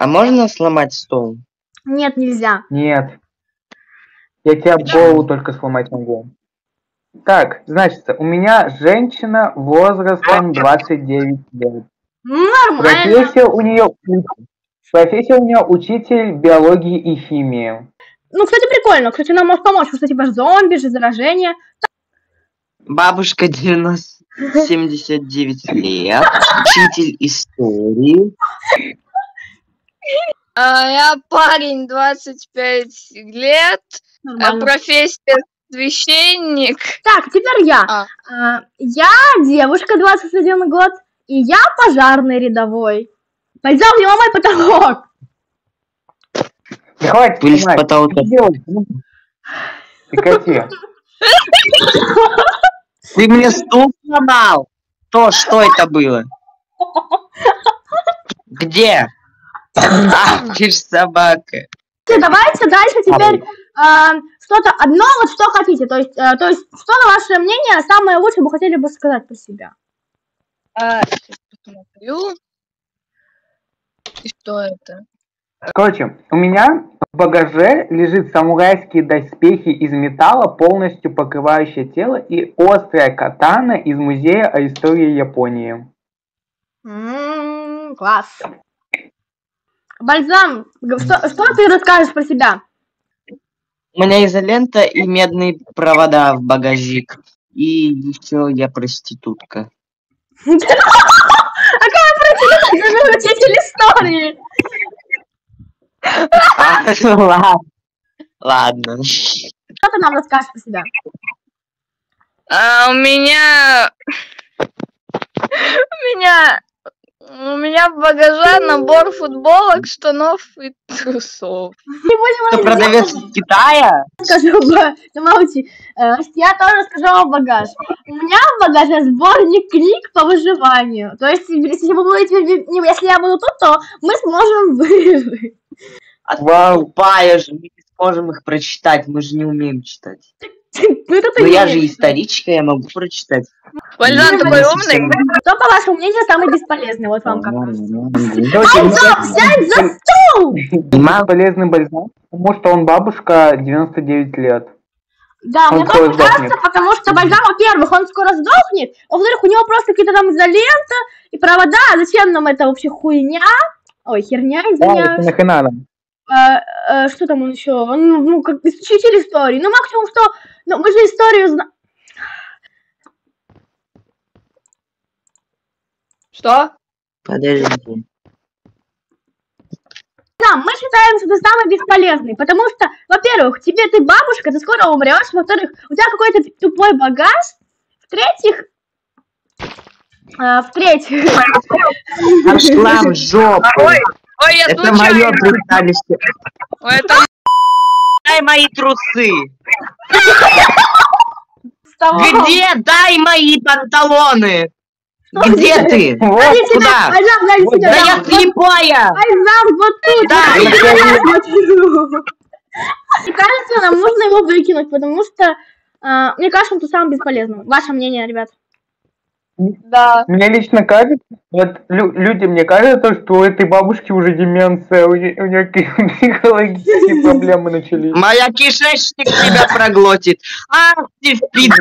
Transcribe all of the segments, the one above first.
А можно сломать стол? Нет, нельзя. Нет. Я тебя голову только сломать могу. Так, значит, у меня женщина возрастом 29 лет. Нормально. Профессия у нее учитель биологии и химии. Ну, кстати, прикольно. Кстати, нам может помочь. Кстати, типа зомби, же заражение. Бабушка 79 лет, учитель истории. Я парень 25 лет, Нормально. профессия священник. Так, теперь я. Я девушка 21 год, и я пожарный рядовой. Пойдем, не ломай потолок. Да хватит Пыль с снимать. потолка. Прекрати. Ты мне стул сломал. Что это было? Где? Ах, ты ж собака. Давайте дальше теперь что-то одно, вот что хотите. То есть, что, на ваше мнение, самое лучшее вы хотели бы сказать про себя? Сейчас посмотрю. И что это? Короче, у меня в багаже лежит самурайские доспехи из металла, полностью покрывающие тело, и острая катана из музея о истории Японии. Класс. Бальзам, что ты расскажешь про себя? У меня изолента и медные провода в багажик. И еще я проститутка. Какая проститутка? Ты же учитель истории. Ладно. Что ты нам расскажешь про себя? У меня в багаже набор футболок, штанов и трусов. Ты продавец из Китая? Скажу, замолчи. Я тоже скажу о багаж. У меня в багаже сборник книг по выживанию. То есть, если я буду тут, то мы сможем выжить. Вау, тупая же, мы не сможем их прочитать, мы же не умеем читать. Ну я же историчка, я могу прочитать. Бальзам такой умный. Кто, по вашему мнению, самый бесполезный? Вот вам как. Бальзам, сядь за стол! Полезный бальзам, потому что он бабушка 99 лет. Да, мне тоже кажется, потому что бальзам, во-первых, он скоро сдохнет, во-вторых, у него просто какие-то там изолента и провода. Зачем нам это вообще хуйня? Ой, херня, извиняюсь. Нахрена нам? Что там он еще? Он, ну, как учитель истории. Ну, максимум, что... Ну, мы же историю знаем. Что? Подожди. Да, мы считаем, что ты самый бесполезный, потому что, во-первых, ты бабушка, ты скоро умрешь, во-вторых, у тебя какой-то тупой багаж, в-третьих... Пошла в жопу. Ой, я это мое пристанище. Ой, это... Дай мои трусы. Где? Дай мои панталоны. Где ты? Куда? Да я слепая. Вот тут. Мне кажется, нам нужно его выкинуть, потому что мне кажется, он тут самый бесполезный. Ваше мнение, ребят? Да. Мне лично кажется, вот люди, мне кажется, что у этой бабушки уже деменция, у нее психологические проблемы начались. Моя кишечник тебя проглотит. Ах ты пи***.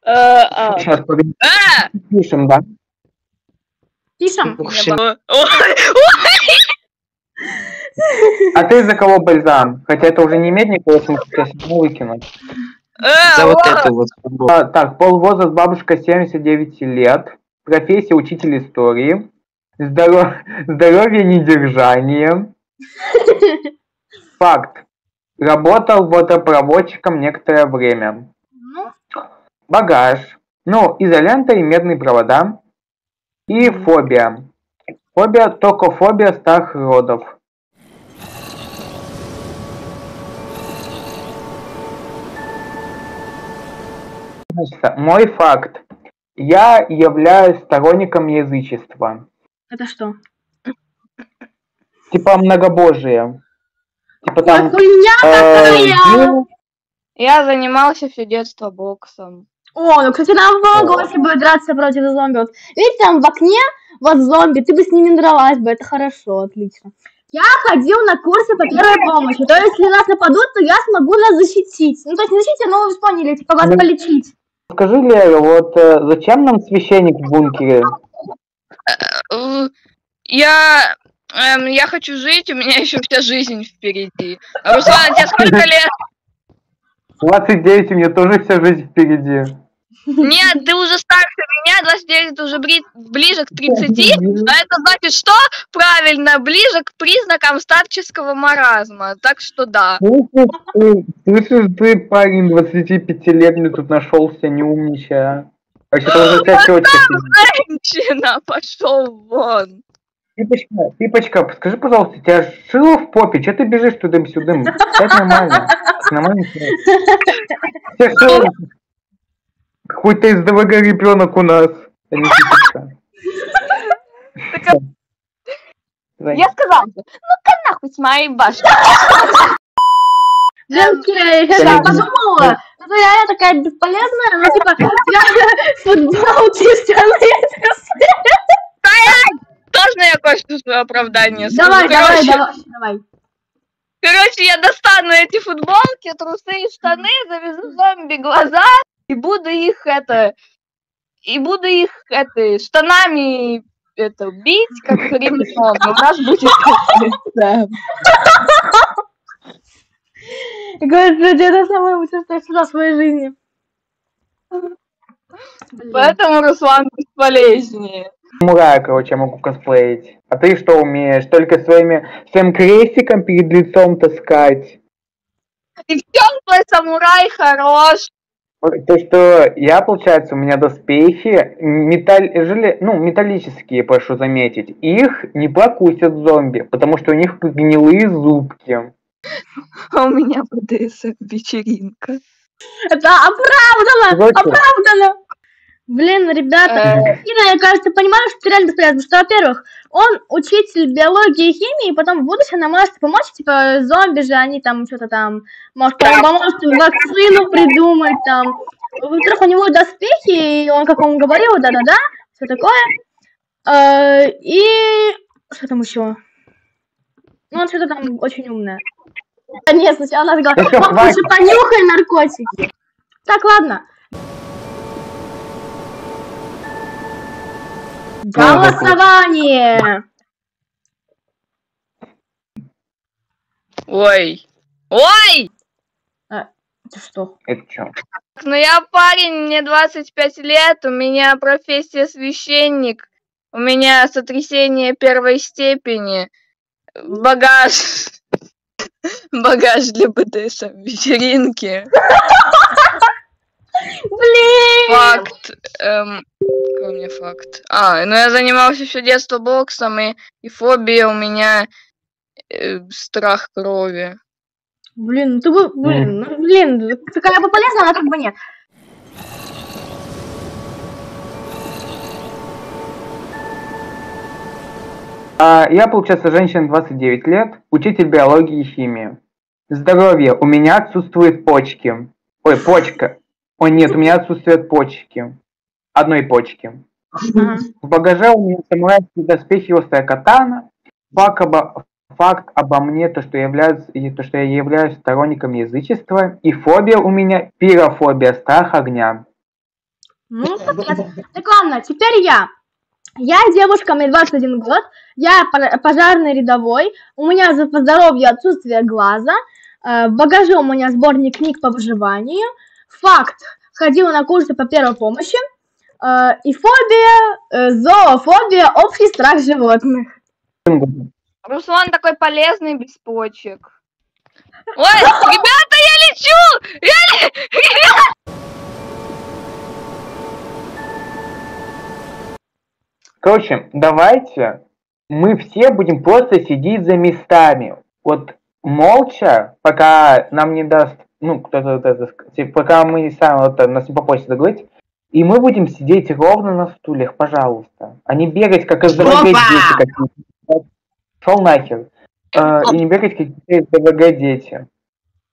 Сейчас пишем, да? Пишем? А ты за кого бальзам? Хотя это уже не имеет никакого смысла, сейчас выкинуть. За вот эту вот. Так, полвозраст бабушка 79 лет. Профессия учитель истории. Здоровье недержание. Факт. Работал водопроводчиком некоторое время. Багаж. Ну, изолента и медные провода. И фобия. Фобия, токофобия старых родов. Значит, мой факт. Я являюсь сторонником язычества. Это что? Типа многобожие. Типа там... Хуйня какая! Я занимался все детство боксом. О, ну, кстати, нам помогло, если бы драться против зомби. Вот, видите, там в окне вот зомби, ты бы с ними дралась бы, это хорошо, отлично. Я ходил на курсы по первой помощи, то есть, если нас нападут, то я смогу нас защитить. Ну, то есть, не защитить, но вы поняли, типа, вас полечить. Скажи, Лера, вот зачем нам священник в бункере? Я хочу жить, у меня еще вся жизнь впереди. Руслан, тебе сколько лет? 29, у меня тоже вся жизнь впереди. Нет, ты уже старше меня, 29, ты уже ближе к 30, а это значит что? Правильно, ближе к признакам старческого маразма, так что да. Слышишь, ты, парень 25-летний, тут нашелся, не умничай, а? Это уже вся тетка. Женщина, пошел вон. Пипочка, скажи, пожалуйста, тебя шило в попе? Че ты бежишь туда-сюда? Сядь нормально. Нормально. Какой-то из ДВГ ребенок у нас. Я сказала, ну-ка нахуй с моей башни. Я подумала, ну я такая бесполезная, но типа, я футболки все. Можно я кое-что свое оправдание скажу? Давай. Короче, я достану эти футболки, трусы и штаны, завяжу зомби глаза и буду их штанами бить, как ремнем. У нас будет это самое лучшее, что я всегда в своей жизни. Поэтому Руслан бесполезнее. Самурая, короче, я могу косплеить. А ты что умеешь? Только своим крестиком перед лицом таскать. И в чем твой самурай хорош? То, что я, получается, у меня доспехи металлические, прошу заметить. Их не покусят зомби, потому что у них гнилые зубки. А у меня БДСМ-вечеринка. Это оправдано! Блин, ребята, я, кажется, понимаю, что ты реально бесполезна, потому что, во-первых, он учитель биологии и химии, и потом в будущем нам может помочь, типа, зомби же, они там что-то там, может вакцину придумать там. Во-вторых, у него доспехи, и он, как он говорил, да-да-да, все такое. И что там еще? Ну, он что-то там очень умное. Нет, сначала надо говорить, лучше понюхай наркотики. Так, ладно. Голосование! Ой! Это что? Это что? Ну я парень, мне 25 лет, у меня профессия священник, у меня сотрясение первой степени, багаж для БДСМ вечеринки. Блин! Факт. Какой у меня факт? Ну я занимался все детство боксом, и фобия у меня страх крови. Блин, такая бы полезная, она как бы нет. Я, получается, женщина 29 лет, учитель биологии и химии. Здоровье. У меня отсутствуют почки. Ой, почка. Ой, нет, у меня отсутствуют почки. Одной почки. В багаже у меня самурайские доспехи, острая катана. Факт обо мне, то, что я являюсь сторонником язычества. И фобия у меня пирофобия, страх огня. Ну, так ладно, теперь я. Я девушка, мне 21 год. Я пожарный рядовой. У меня по здоровью отсутствие глаза. В багаже у меня сборник книг по выживанию. Факт. Ходила на курсы по первой помощи. И фобия, зоофобия, общий страх животных. Руслан такой полезный без почек. Ой, ребята, я лечу! Короче, давайте мы все будем просто сидеть за местами. Вот молча, пока нам не даст, пока мы сами нас не попросят договорить, и мы будем сидеть ровно на стульях, пожалуйста. А не бегать, как из ДВГ дети какие-то. Шел нахер. И не бегать, как из ДВГ дети.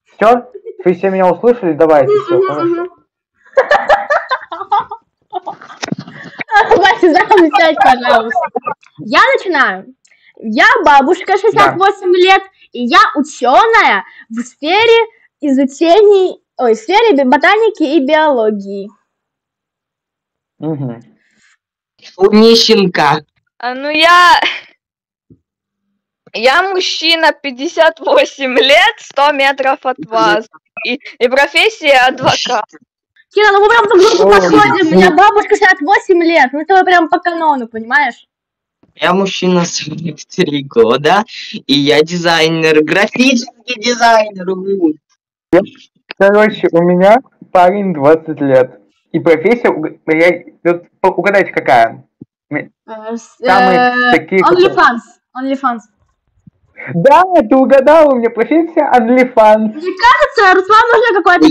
Все? Вы все меня услышали? Давайте, все, хорошо. Запомните, пожалуйста. Я начинаю. Я бабушка 68 лет, и я ученая в сфере изучений, в сфере ботаники и биологии. Угу. Умнищенка. Ну я мужчина 58 лет, 100 метров от вас. И профессия адвокат. Кира, ну мы прям друг другу подходим. У меня бабушка 68 лет. Ну это прям по канону, понимаешь? Я мужчина 43 года, и я дизайнер, графический дизайнер. Короче, у меня парень 20 лет. И профессия, угадайте, какая? OnlyFans. Да, ты угадал, у меня профессия OnlyFans. Мне кажется, Руслан нужно какое-то...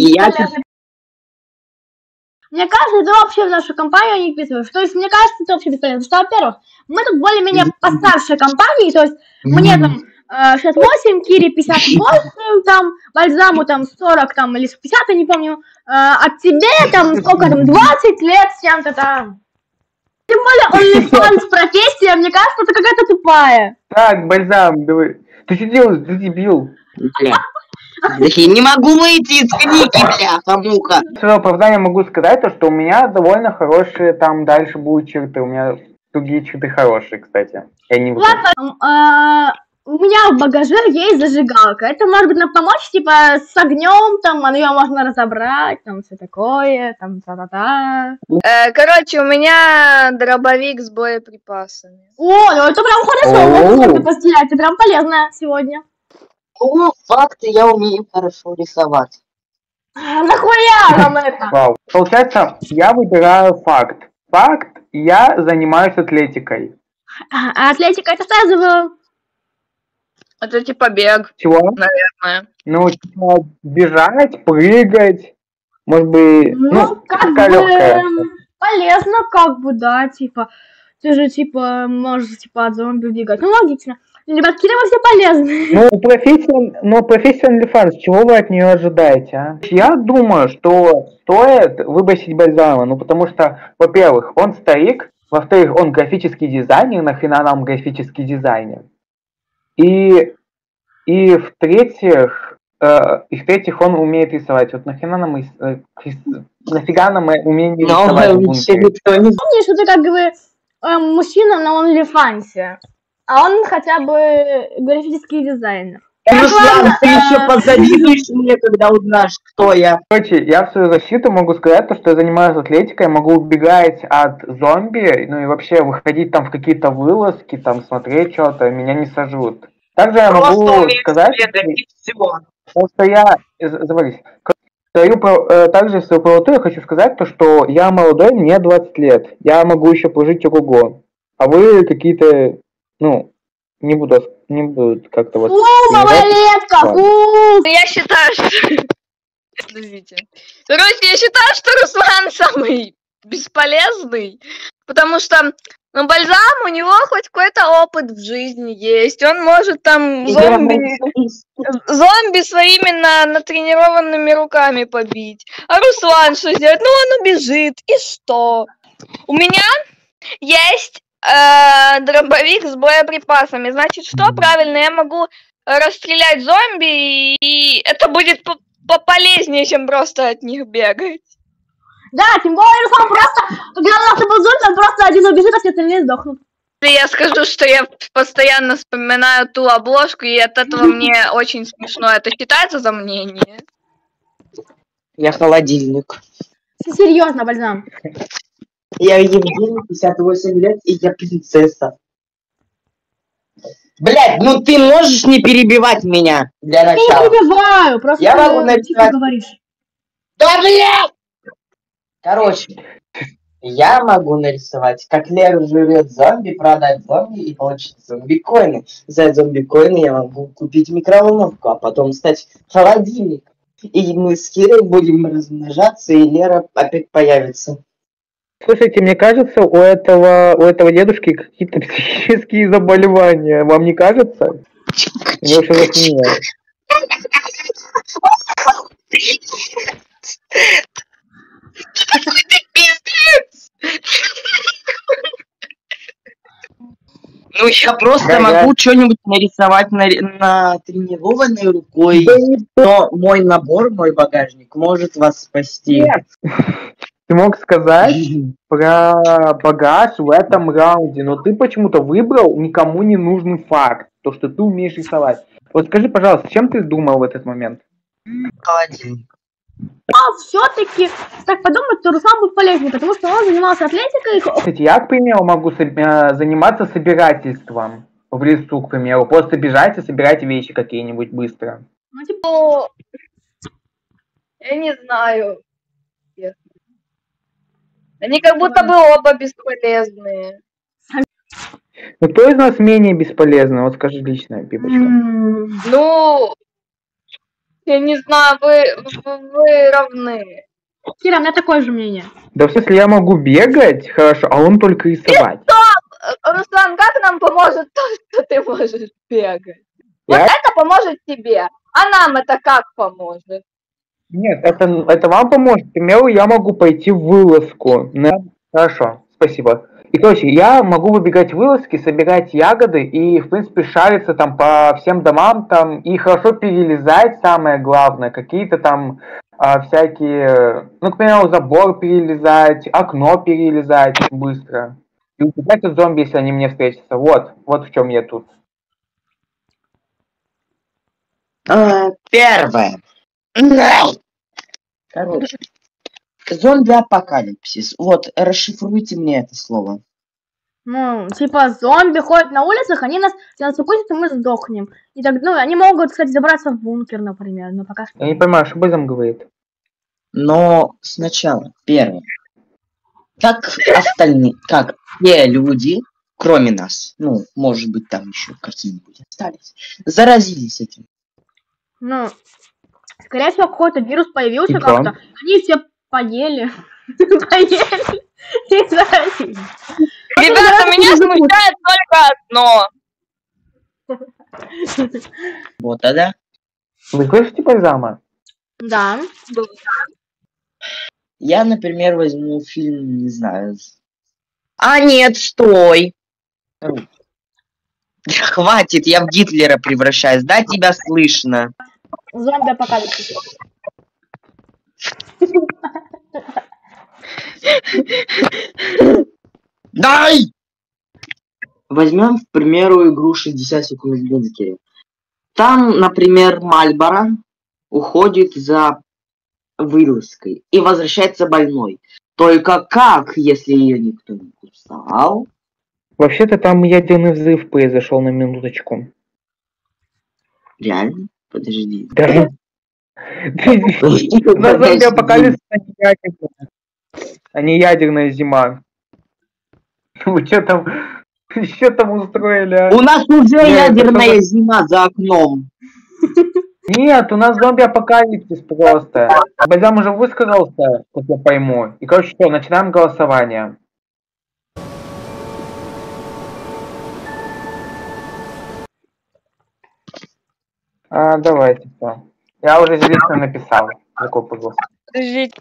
Мне кажется, ты вообще в нашу компанию не вписываешь. То есть, мне кажется, ты вообще бесполезно. Что, во-первых, мы тут более-менее постарше компании, то есть, мне там 68, Кире 58, там, Бальзаму там 40, там, или 50, я не помню, а тебе там, сколько там, 20 лет с чем-то там. Тем более, OnlyFans профессия, мне кажется, это какая-то тупая. Так, Бальзам, давай. Ты что делаешь? Ты дебил. Я не могу выйти из книги, бляха-муха. В свое оправдание могу сказать, то, что у меня довольно хорошие там дальше будут черты. У меня другие черты хорошие, кстати. Я не буду. У меня в багаже есть зажигалка. Это может быть нам помочь, типа, с огнем, там, ее можно разобрать, там, все такое, там, та-та-та. Короче, у меня дробовик с боеприпасами. О, ну это прям хорошо, можно пострелять, это прям полезно сегодня. О, факты, я умею хорошо рисовать. Нахуя нам это? Вау. Получается, я выбираю факт. Факт, я занимаюсь атлетикой. А атлетика это что за... Это типа бег. Чего? Наверное. Ну, типа, бежать, прыгать. Может быть, как такая бы легкая. полезно, как бы, да, типа. Ты же, типа, можешь, типа, от зомби убегать. Ну, логично. Ребятки, мы все полезны. Профессия OnlyFans, чего вы от нее ожидаете, а? Я думаю, что стоит выбросить Бальзама, потому что, во-первых, он старик, во-вторых, он графический дизайнер, нахрена нам графический дизайнер? И в-третьих, он умеет рисовать. Вот нафига нам умение рисовать в бункере? Помнишь, что ты как бы мужчина на OnlyFans, а он хотя бы графический дизайнер. Руслан, ты еще позавидуешь мне, когда узнаешь, кто я. Короче, я в свою защиту могу сказать, что я занимаюсь атлетикой, могу убегать от зомби, ну и вообще выходить там в какие-то вылазки, там смотреть что-то, меня не сожрут. Также я могу сказать, что я... Завались. Также в свою правоту я хочу сказать, что я молодой, мне 20 лет. Я могу еще прожить ого-го. А вы какие-то, не буду как-то вот... малолетка! Я считаю, что... Подождите. Короче, я считаю, что Руслан самый бесполезный, потому что, Бальзам, у него хоть какой-то опыт в жизни есть. Он может там зомби своими натренированными руками побить. А Руслан что сделать? Он убежит. И что? У меня есть дробовик с боеприпасами. Значит, что? Правильно, я могу расстрелять зомби, и это будет пополезнее, чем просто от них бегать. Да, тем более Руслан просто, когда у нас был зомби, он просто один убежит, а все остальные сдохнут. Я скажу, что я постоянно вспоминаю ту обложку, и от этого мне очень смешно. Это считается за мнение? Я холодильник. Серьезно, Бальзам. Я Евгений, 58 лет, и я принцесса. Блядь, ты можешь не перебивать меня для начала? Я не перебиваю, просто я могу написать... говоришь. Да, блядь! Короче, я могу нарисовать, как Лера жрет зомби, продать зомби и получить зомби-коины. За зомби-коины я могу купить микроволновку, а потом стать холодильником. И мы с Кирой будем размножаться, и Лера опять появится. Слушайте, мне кажется, у этого дедушки какие-то психические заболевания. Вам не кажется? Меня уже засмеяло. я просто Да, могу что-нибудь нарисовать на тренированной рукой. Да не- Но мой набор, мой багажник может вас спасти. Нет. Ты мог сказать про багаж в этом раунде, но ты почему-то выбрал никому не нужный факт, то, что ты умеешь рисовать. Вот скажи, пожалуйста, чем ты думал в этот момент? Холодильник. Все-таки, так подумать, то Руслан будет полезнее, потому что он занимался атлетикой. Кстати, я, к примеру, могу заниматься собирательством в лесу, к примеру. Просто бежать и собирать вещи какие-нибудь быстро. Ну, типа, Ну, я не знаю. честно. Они как будто бы оба бесполезные. Ну, кто из нас менее бесполезный? Вот скажи лично, Пипочка. Ну, я не знаю, вы равны. Кира, у меня такое же мнение. Да в смысле, я могу бегать, хорошо, а он только рисовать. Руслан, как нам поможет то, что ты можешь бегать? Вот Я- это поможет тебе, а нам это как поможет? Нет, это вам поможет. К примеру, я могу пойти в вылазку. Хорошо, спасибо. И, короче, я могу выбегать в вылазки, собирать ягоды и, в принципе, шариться там по всем домам там и хорошо перелезать, самое главное, какие-то там всякие, ну, к примеру, забор перелезать, окно перелезать быстро. И убегать от зомби, если они мне встретятся. Вот в чем я тут. Первое. Короче. Зомби-апокалипсис. Вот, расшифруйте мне это слово. Ну, типа, зомби ходят на улицах, они нас, если нас укусят, то мы сдохнем. И так, ну, они могут, кстати, забраться в бункер, например, но пока что. Я не понимаю, что Бэзом говорит. Но сначала, первое. Как остальные, как все люди, кроме нас, ну, может быть, там еще какие-нибудь остались, заразились этим. Ну, скорее всего, какой-то вирус появился И чё? как-то. Они все поели. Поели. И заразились. Ребята, меня смущает только одно. Вот тогда. Вы слышите Бальзама? Да. Я, например, возьму фильм, не знаю. А нет, стой! Хватит, я в Гитлера превращаюсь. Да, тебя слышно. Зомби-апокалипсис. Дай! Возьмем, к примеру, игру 60 секунд в бункере. Там, например, Мальборо уходит за вылазкой и возвращается больной. Только как, если ее никто не кусал? Вообще-то там ядерный взрыв произошел на минуточку. Реально? Подожди. Да. На зомби-апокалипсис а не ядерная зима. Вы что там устроили, а? У нас уже Нет, ядерная это зима за окном. Нет, у нас зомби-апокалипсис просто. Бальзам уже высказался, как я пойму. И, короче, что, начинаем голосование. Давайте, все. Я уже лично написал. Какой позвол. Подождите.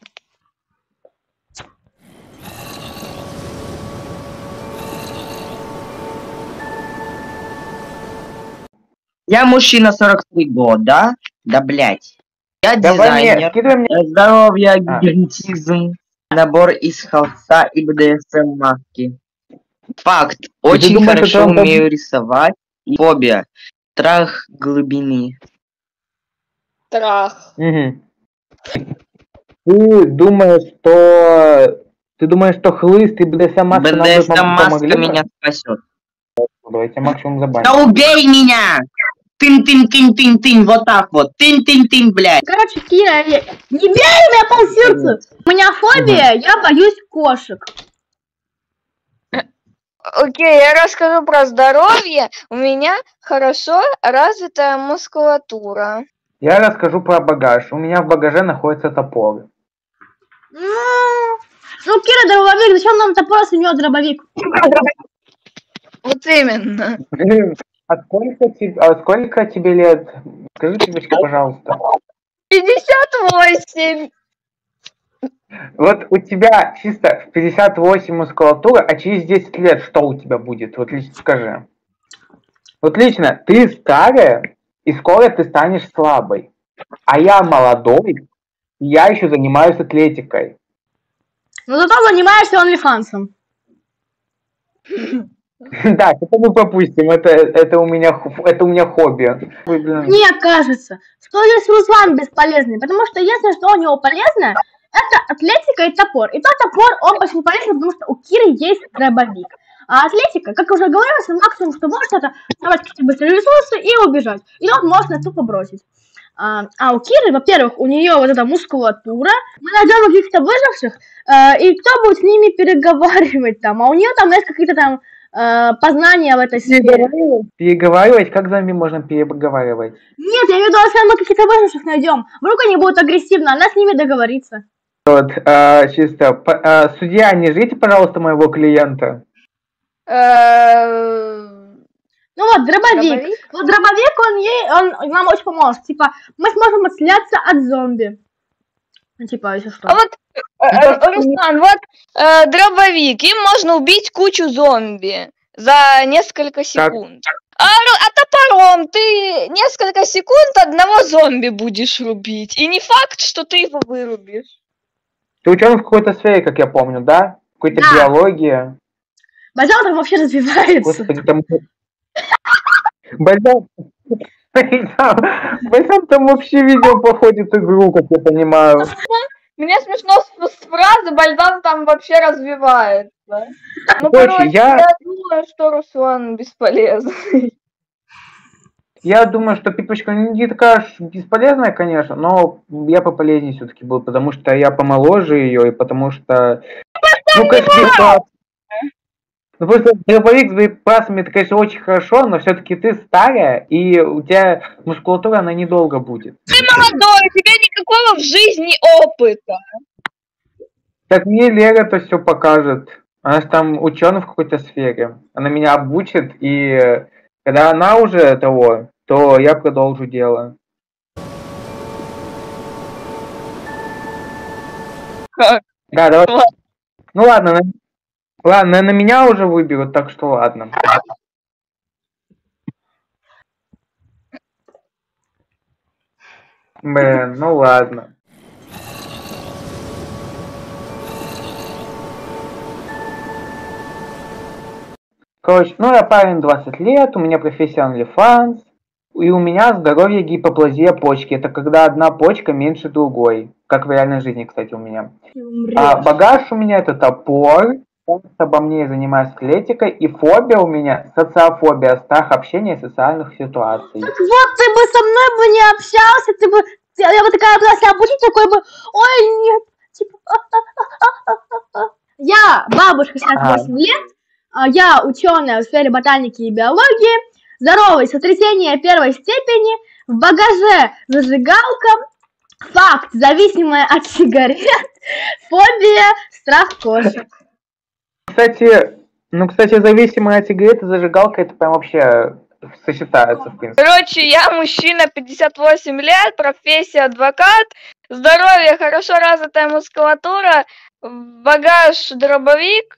Я мужчина 43 года. Да, блять. Я Давай мне, дизайнер. скидывай мне. Здоровье, гигантизм. Набор из холста и БДСМ маски. Факт. Очень думаешь, хорошо это он умею рисовать. Фобия. Страх глубины. Страх. Угу. Ты думаешь, что хлыст и БДСМ маска нам бы БДСМ маска помогли бы? меня спасет. Давайте максимум забаним. Да убей меня! Тын-тын-тын-тын-тын, вот так вот. Тын-тын-тын, блядь. Короче, Кира, не бей меня полсердца! У меня фобия, я боюсь кошек. Окей, я расскажу про здоровье. У меня хорошо развитая мускулатура. Я расскажу про багаж. У меня в багаже находится топор. Ну, Кира, дробовик, зачем нам топор, если у него дробовик? Вот именно. А сколько тебе лет? Скажи, девочка, пожалуйста. 58. Вот у тебя чисто в 58 мускулатура, а через 10 лет что у тебя будет? Вот лично скажи. Вот лично, ты старая, и скоро ты станешь слабой. А я молодой, и я еще занимаюсь атлетикой. Ну зато занимаешься онлифансом. Да, это мы пропустим, это у меня хобби. Ой, блин. Мне кажется, что здесь Руслан бесполезный, потому что единственное, что у него полезное, это атлетика и топор. И тот топор, он очень полезный, потому что у Киры есть дробовик. А атлетика, как уже говорилось, максимум, что может, это давать какие-то быстрые ресурсы и убежать. И тут можно тупо бросить. А у Киры, во-первых, у нее вот эта мускулатура, мы найдем каких-то выживших, и кто будет с ними переговаривать там, а у нее там есть какие-то там познания в этой сфере. Переговаривать? Как зомби можно переговаривать? Нет, я имею в виду, если мы каких-то выживших найдем, вдруг они будут агрессивны, она с ними договорится. Вот, чисто, судья, не ждите, пожалуйста, моего клиента. Ну вот, дробовик. Вот дробовик, он нам очень поможет. Типа, мы сможем отстреляться от зомби. Ну, типа, если что. А вот, Руслан, вот дробовик, им можно убить кучу зомби за несколько секунд. А топором ты несколько секунд одного зомби будешь рубить. И не факт, что ты его вырубишь. Ты ученый в какой-то сфере, как я помню, да? В какой-то биологии. Бальзам там вообще развивается. Господи, там... Бальзам там вообще видео походит игру, как я понимаю. Мне смешно с фразы «Бальзам там вообще развивается». Ну, короче, я думаю, что Руслан бесполезный. Я думаю, что Пипочка не такая уж бесполезная, конечно, но я пополезнее все-таки был, потому что я помоложе ее, и потому что... Ну, конечно, ну, просто дробовик с боеприпасами, это, конечно, очень хорошо, но все-таки ты старая, и у тебя мускулатура, она недолго будет. Ты молодой, у тебя никакого в жизни опыта. Так мне Лера это все покажет. Она же там ученый в какой-то сфере. Она меня обучит, и когда она уже того, то я продолжу дело. Как? Да, давай. Ну ладно, ладно, на меня уже выберут, так что ладно. Блин, ну ладно. Короче, ну я парень 20 лет, у меня профессия OnlyFans, и у меня здоровье гипоплазия почки. Это когда одна почка меньше другой, как в реальной жизни, кстати, у меня. А багаж у меня это топор, обо мне я занимаюсь атлетикой, и фобия у меня социофобия, страх общения и социальных ситуаций. Так вот, ты бы со мной бы не общался, ты бы... Я бы такая была себя обучить, такой бы... Ой, нет, типа... Я бабушка, 68 лет, я ученая в сфере ботаники и биологии, здоровое сотрясение первой степени, в багаже зажигалка, факт, зависимая от сигарет, фобия, страх кошек. Кстати, зависимая от сигареты зажигалка, это прям вообще сочетается, в принципе. Короче, я мужчина, 58 лет, профессия адвокат, здоровье, хорошо развитая мускулатура, багаж дробовик,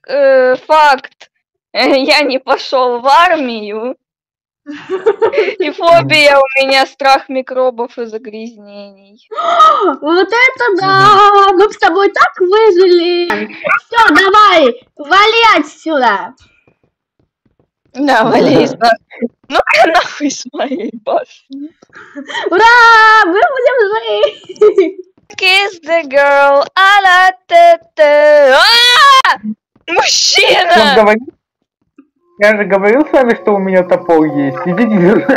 факт, я не пошел в армию. И фобия у меня страх микробов и загрязнений. Вот это да! Мы с тобой так выжили! Все, давай, вали отсюда! Да, вали из башни. Ну-ка нахуй с моей башни. Ура! Мы будем жить! Kiss the girl, а-ла-та-та. Мужчина! Я же говорил с вами, что у меня топор есть. Идите.